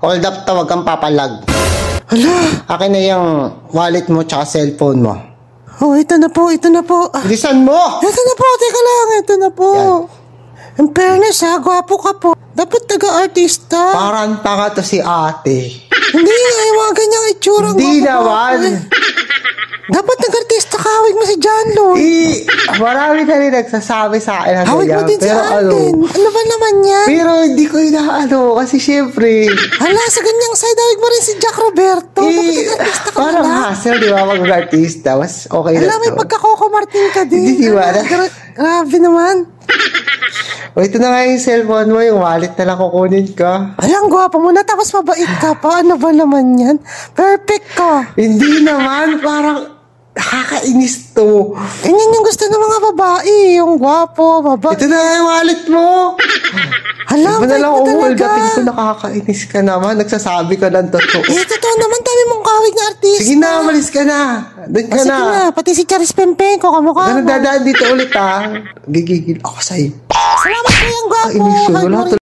Hold up to, wag kang papalag. Hala. Akin na yung wallet mo tsaka cellphone mo. Oh, ito na po, ito na po. Bilisan mo! Ito na po, teka lang, ito na po. In fairness ha, gwapo ka po. Dapat taga-artista. Parang tanga to si ate. Hindi, ay mga ganyang itsura. Hindi naman. Dapat nag-artista ka, hawig mo si John Lloyd. Marami na rin nagsasabi sa akin. Hawig mo din si Alden. Ano ba naman yan? Pero hindi ko inaano kasi syempre. Hala, sa ganyang side, hawig mo rin si Jack Roberto. Dapat nag-artista ka parang na. hassle, di ba? Mag-artista. Mas okay na to. Hala, may pagka-Coco Martin ka din. Hindi ba? Grabe naman. O, ito na nga yung cellphone mo, yung wallet na lang kukunin ka. Alang, gwapo mo na, tapos mabait ka pa. Ano ba naman yan? Perfect ka. Hindi naman, parang nakakainis to. Ganyan yung gusto ng mga babae, yung gwapo, babae. Ito na nga yung wallet mo. Hala, Diba na lang talaga. hold upin ko, nakakainis ka naman. Nagsasabi ka ng totoo. Totoo naman, dami mong kawig na artista. Sige na, malis ka na. Doon ka Sige na. na, pati si Charis Pempenko, kamukha mo. Dadaan dito ulit ha. Gigigil ako sa'yo. Salamat po yung gwapo. Inis yun. Wala